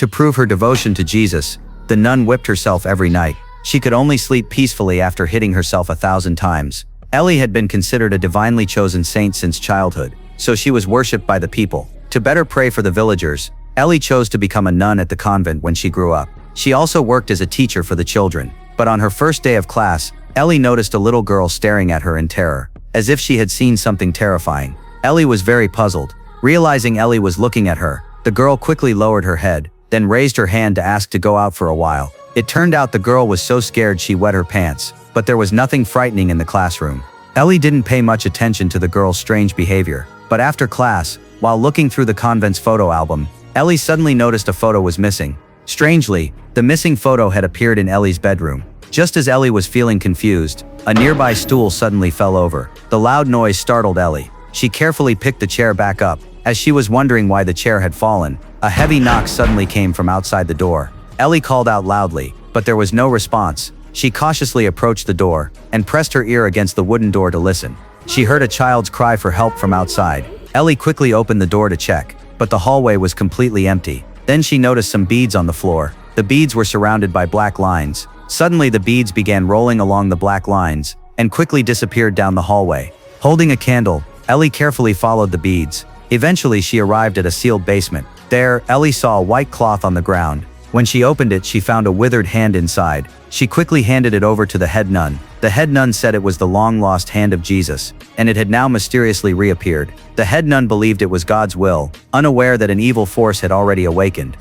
To prove her devotion to Jesus, the nun whipped herself every night. She could only sleep peacefully after hitting herself 1,000 times. Ellie had been considered a divinely chosen saint since childhood, so she was worshipped by the people. To better pray for the villagers, Ellie chose to become a nun at the convent when she grew up. She also worked as a teacher for the children. But on her first day of class, Ellie noticed a little girl staring at her in terror, as if she had seen something terrifying. Ellie was very puzzled. Realizing Ellie was looking at her, the girl quickly lowered her head, then raised her hand to ask to go out for a while. It turned out the girl was so scared she wet her pants, but there was nothing frightening in the classroom. Ellie didn't pay much attention to the girl's strange behavior, but after class, while looking through the convent's photo album, Ellie suddenly noticed a photo was missing. Strangely, the missing photo had appeared in Ellie's bedroom. Just as Ellie was feeling confused, a nearby stool suddenly fell over. The loud noise startled Ellie. She carefully picked the chair back up. As she was wondering why the chair had fallen, a heavy knock suddenly came from outside the door. Ellie called out loudly, but there was no response. She cautiously approached the door and pressed her ear against the wooden door to listen. She heard a child's cry for help from outside. Ellie quickly opened the door to check, but the hallway was completely empty. Then she noticed some beads on the floor. The beads were surrounded by black lines. Suddenly the beads began rolling along the black lines and quickly disappeared down the hallway. Holding a candle, Ellie carefully followed the beads. Eventually she arrived at a sealed basement. There, Ellie saw a white cloth on the ground. When she opened it, she found a withered hand inside. She quickly handed it over to the head nun. The head nun said it was the long-lost hand of Jesus, and it had now mysteriously reappeared. The head nun believed it was God's will, unaware that an evil force had already awakened.